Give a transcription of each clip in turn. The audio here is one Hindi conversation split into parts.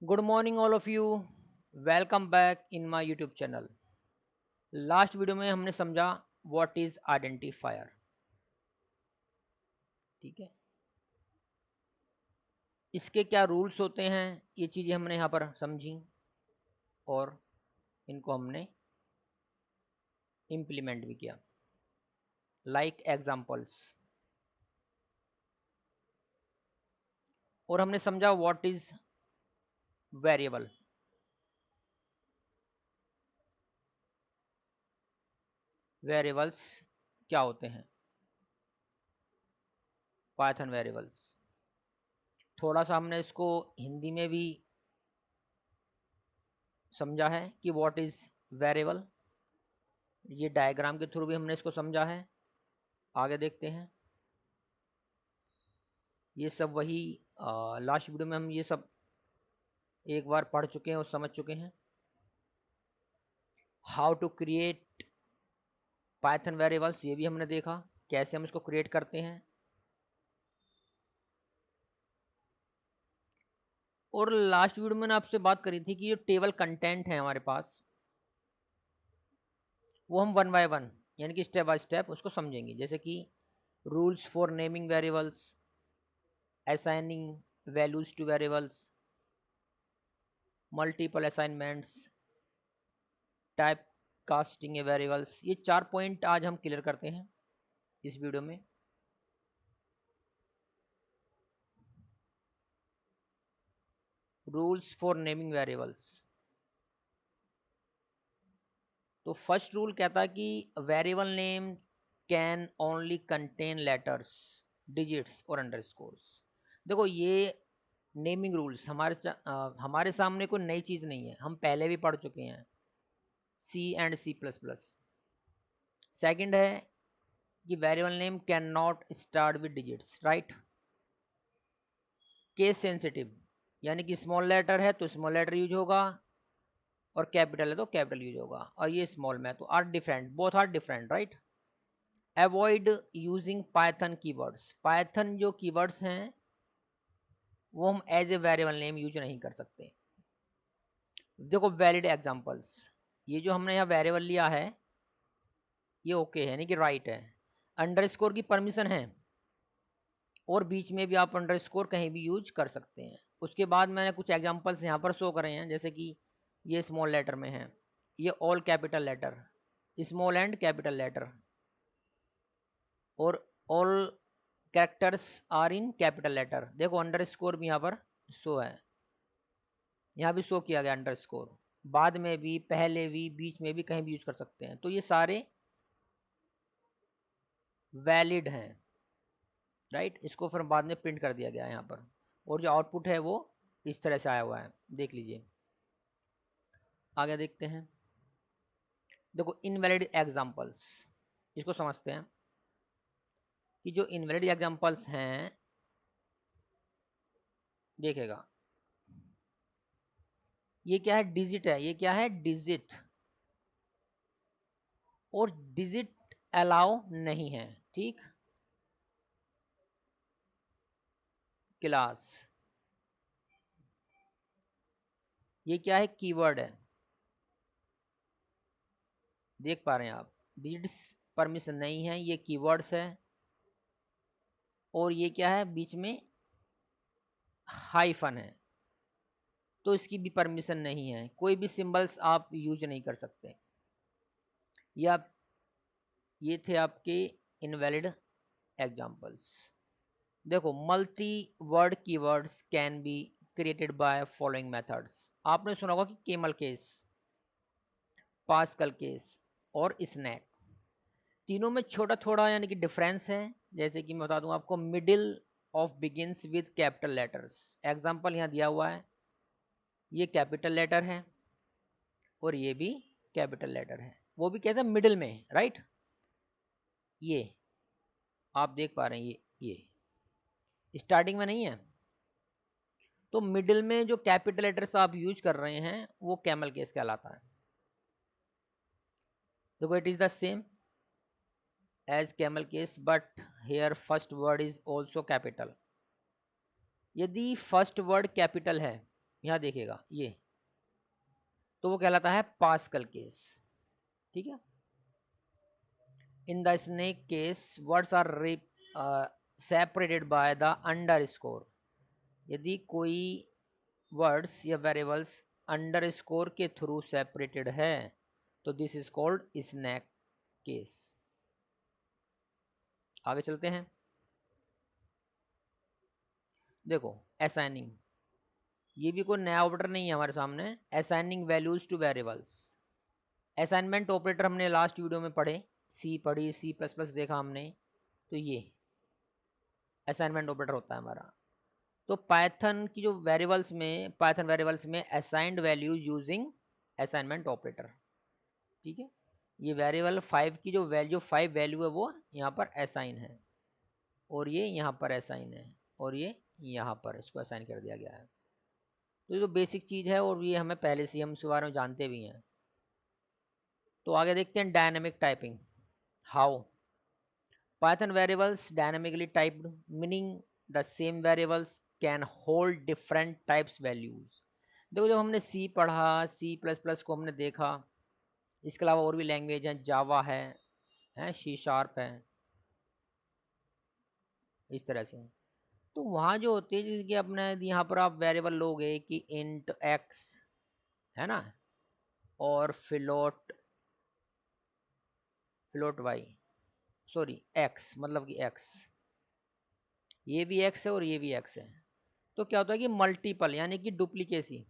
Good morning all of you. Welcome back in my YouTube channel. Last video में हमने समझा व्हाट इज आइडेंटिफायर। ठीक है, इसके क्या रूल्स होते हैं, ये चीज़ें हमने यहाँ पर समझी और इनको हमने इम्प्लीमेंट भी किया। लाइक एग्जांपल्स, और हमने समझा व्हाट इज वेरिएबल। वेरिएबल्स क्या होते हैं, पाइथन वेरिएबल्स। थोड़ा सा हमने इसको हिंदी में भी समझा है कि व्हाट इज वेरिएबल। ये डायग्राम के थ्रू भी हमने इसको समझा है। आगे देखते हैं। ये सब वही लास्ट वीडियो में हम ये सब एक बार पढ़ चुके हैं और समझ चुके हैं। How to create Python variables, ये भी हमने देखा कैसे हम इसको क्रिएट करते हैं। और लास्ट वीडियो में मैंने आपसे बात करी थी कि जो टेबल कंटेंट है हमारे पास, वो हम वन बाय वन यानी कि स्टेप बाय स्टेप उसको समझेंगे। जैसे कि rules for naming variables, assigning values two variables, multiple assignments, type casting variables. ये 4 पॉइंट आज हम क्लियर करते हैं इस वीडियो में। Rules for naming variables. तो फर्स्ट रूल कहता है कि variable name can only contain letters, digits और अंडरस्कोर्स। देखो, ये नेमिंग रूल्स हमारे सामने कोई नई चीज़ नहीं है, हम पहले भी पढ़ चुके हैं, C and C plus plus. Second है कि variable name can not start with digits, right. Case sensitive, यानी कि स्मॉल लेटर है तो स्मॉल लेटर यूज होगा, और कैपिटल है तो कैपिटल यूज होगा, और ये स्मॉल में तो are different, both are different, right. Avoid using Python keywords. Python जो कीवर्ड्स हैं वो हम as a variable name use नहीं कर सकते। देखो वैलिड एग्जांपल्स, ये जो हमने यहाँ वेरिएबल लिया है ये ओके है, यानी कि राइट है। अंडरस्कोर की परमिशन है, और बीच में भी आप अंडरस्कोर कहीं भी यूज कर सकते हैं। उसके बाद मैंने कुछ एग्जांपल्स यहाँ पर शो करे हैं, जैसे कि ये स्मॉल लेटर में है, ये all capital letter, small and capital letter, और all characters are in capital letter. देखो अंडरस्कोर भी यहाँ पर शो है, यहाँ भी शो किया गया अंडरस्कोर। बाद में भी, पहले भी, बीच में भी कहीं भी यूज कर सकते हैं। तो ये सारे वैलिड हैं, राइट। इसको फिर बाद में प्रिंट कर दिया गया है यहाँ पर, और जो आउटपुट है वो इस तरह से आया हुआ है, देख लीजिए। आगे देखते हैं। देखो इनवैलिड एग्जांपल्स, इसको समझते हैं कि जो इनवैलिड एग्जांपल्स हैं, देखेगा ये क्या है, डिजिट है। ये क्या है, डिजिट, और डिजिट अलाउ नहीं है, ठीक। क्लास, ये क्या है, कीवर्ड है। देख पा रहे हैं आप, डिजिट्स परमिशन नहीं है, ये कीवर्ड्स है। और ये क्या है, बीच में हाइफन है, तो इसकी भी परमिशन नहीं है। कोई भी सिंबल्स आप यूज नहीं कर सकते। ये थे आपके इनवैलिड एग्जांपल्स। देखो multi word keywords can be created by following methods. आपने सुना होगा कि केमल केस, पास्कल केस और स्नैक। तीनों में छोटा थोड़ा यानी कि डिफरेंस है। जैसे कि मैं बता दूं आपको, middle of begins with capital letters. Example यहाँ दिया हुआ है, ये कैपिटल लेटर है और ये भी कैपिटल लेटर है, वो भी कैसे, मिडिल में, राइट। ये आप देख पा रहे हैं, ये स्टार्टिंग में नहीं है। तो मिडिल में जो कैपिटल लेटर्स आप यूज कर रहे हैं वो कैमल केस कहलाता है। देखो it is the same as camel case, but here first word is also capital. यदि फर्स्ट वर्ड कैपिटल है यहाँ देखिएगा ये, तो वो कहलाता है पास्कल केस। ठीक है। In the snake case words are separated by the underscore. यदि कोई वर्ड्स या वेरिएबल्स अंडरस्कोर के थ्रू सेपरेटेड है तो this is called snake case. आगे चलते हैं। देखो असाइनिंग, ये भी कोई नया ऑपरेटर नहीं है हमारे सामने। Assigning values two variables, assignment operator हमने लास्ट वीडियो में पढ़े, सी पढ़ी, सी प्लस प्लस देखा हमने, तो ये असाइनमेंट ऑपरेटर होता है हमारा। तो पाइथन की जो वेरिएबल्स में, पाइथन वेरिएबल्स में assigned values using assignment operator. ठीक है। ये वेरिएबल 5 की जो वैल्यू 5 वैल्यू है वो यहाँ पर असाइन है, और ये यहाँ पर असाइन है, और ये यहाँ पर इसको असाइन कर दिया गया है। तो ये तो बेसिक चीज़ है, और ये हमें पहले से हम इसके बारे में जानते भी हैं। तो आगे देखते हैं dynamic typing. How Python variables dynamically typed, meaning the same variables can hold different types values. देखो जब हमने सी पढ़ा, सी प्लस प्लस को हमने देखा, इसके अलावा और भी लैंग्वेज हैं, जावा है सी शार्प है, इस तरह से। तो वहाँ जो होती है, जैसे कि अपने यहाँ पर आप वेरिएबल लोगे कि इंट एक्स, है ना, और float, float y, sorry x, मतलब कि एक्स, ये भी एक्स है और ये भी एक्स है। तो क्या होता है कि मल्टीपल यानी कि डुप्लीकेसी,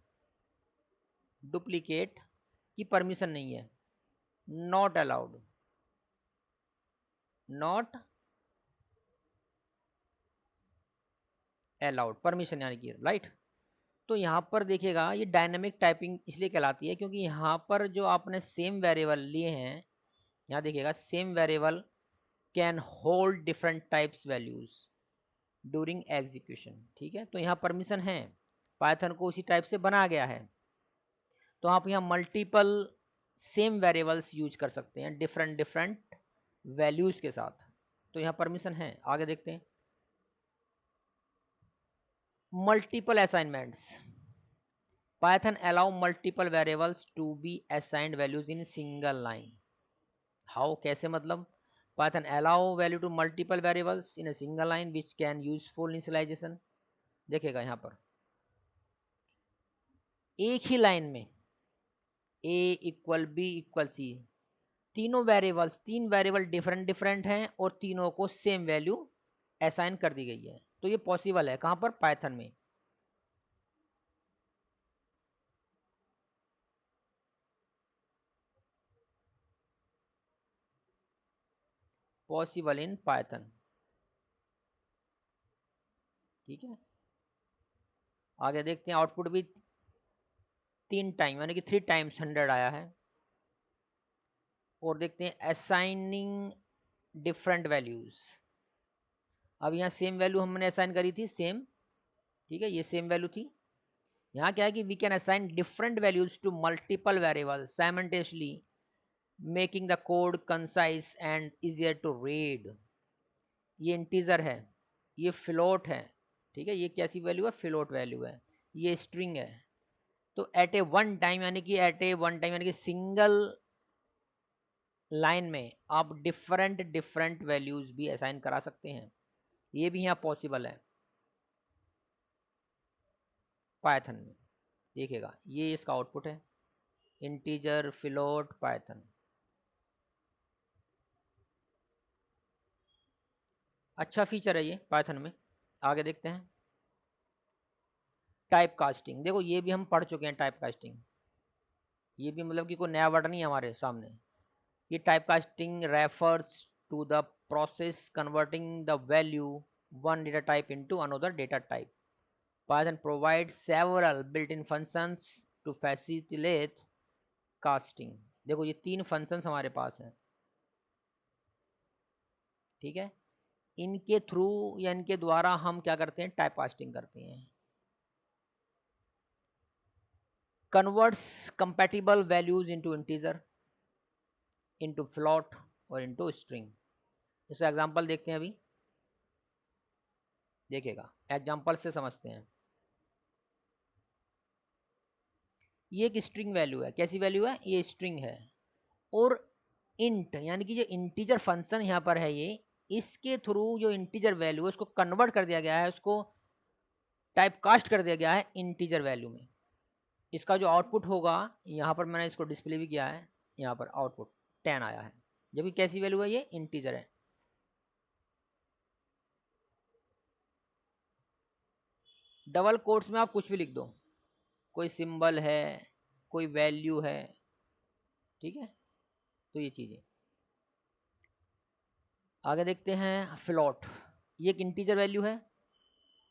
डुप्लीकेट की परमिशन नहीं है, not allowed, not allowed, permission यानी कि राइट। तो यहाँ पर देखिएगा ये डायनेमिक टाइपिंग इसलिए कहलाती है क्योंकि यहाँ पर जो आपने सेम वेरिएबल लिए हैं, यहाँ देखिएगा same variable can hold different types values during execution. ठीक है। तो यहाँ परमिशन है, पाइथन को उसी टाइप से बनाया गया है। तो आप यहाँ मल्टीपल सेम वेरिएबल्स यूज कर सकते हैं डिफरेंट डिफरेंट वैल्यूज के साथ। तो यहाँ परमिशन है। आगे देखते हैं multiple assignments. Python allow multiple variables to be assigned values in single line. How, कैसे मतलब? Python allow value to multiple variables in a single line which can useful initialization. देखिएगा यहाँ पर एक ही लाइन में a equal b equal c, तीनों वेरिएबल्स, तीन वेरिएबल डिफरेंट डिफरेंट हैं और तीनों को सेम वैल्यू असाइन कर दी गई है। तो ये पॉसिबल है कहाँ पर? पाइथन में। Possible in Python. ठीक है। आगे देखते हैं आउटपुट भी 3 टाइम यानी कि 3 टाइम्स 100 आया है। और देखते हैं असाइनिंग डिफरेंट वैल्यूज। अब यहाँ सेम वैल्यू हमने असाइन करी थी, सेम। ठीक है, ये सेम वैल्यू थी। यहाँ क्या है कि we can assign different values to multiple variable simultaneously making the code concise and easier to read. ये इंटीजर है, ये फ्लोट है। ठीक है, ये कैसी वैल्यू है? फ्लोट वैल्यू है। ये स्ट्रिंग है। तो एट ए वन टाइम यानी कि एट ए वन टाइम यानी कि सिंगल लाइन में आप डिफरेंट डिफरेंट वैल्यूज भी असाइन करा सकते हैं। ये भी यहाँ पॉसिबल है पाइथन में। देखिएगा ये इसका आउटपुट है, इंटीजर, फ्लोट, पाइथन। अच्छा फीचर है ये पाइथन में। आगे देखते हैं टाइप कास्टिंग। देखो ये भी हम पढ़ चुके हैं टाइप कास्टिंग, ये भी मतलब कि कोई नया वर्ड नहीं है हमारे सामने। ये type casting refers to the process converting the value one data type into another data type. Python provides several built in functions to facilitate casting. देखो ये 3 फंक्शंस हमारे पास हैं। ठीक है, इनके थ्रू या इनके द्वारा हम क्या करते हैं? टाइप कास्टिंग करते हैं। Converts compatible values into integer, into float और इनटू स्ट्रिंग। इसका एग्जांपल देखते हैं अभी। देखिएगा एग्जांपल से समझते हैं। ये एक स्ट्रिंग वैल्यू है। कैसी वैल्यू है? ये स्ट्रिंग है। और इंट यानी कि जो इंटीजर फंक्शन यहाँ पर है ये, इसके थ्रू जो इंटीजर वैल्यू है उसको कन्वर्ट कर दिया गया है, उसको टाइप कास्ट कर दिया गया है इंटीजर वैल्यू में। इसका जो आउटपुट होगा, यहाँ पर मैंने इसको डिस्प्ले भी किया है, यहाँ पर आउटपुट 10 आया है, जबकि कैसी वैल्यू है? ये इंटीजर है। डबल कोट्स में आप कुछ भी लिख दो, कोई सिंबल है, कोई वैल्यू है, ठीक है। तो ये चीज़ें आगे देखते हैं। फ्लोट, ये एक इंटीजर वैल्यू है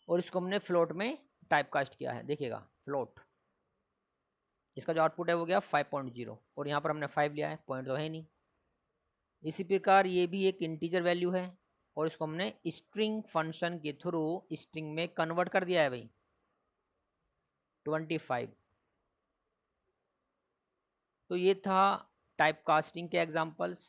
और इसको हमने फ्लोट में टाइप कास्ट किया है। देखिएगा फ्लोट, इसका जो आउटपुट है वो गया 5.0 और यहाँ पर हमने 5 लिया है, पॉइंट तो है नहीं। इसी प्रकार ये भी एक इंटीजर वैल्यू है और इसको हमने स्ट्रिंग फंक्शन के थ्रू स्ट्रिंग में कन्वर्ट कर दिया है भाई, 25। तो ये था टाइप कास्टिंग के एग्जांपल्स।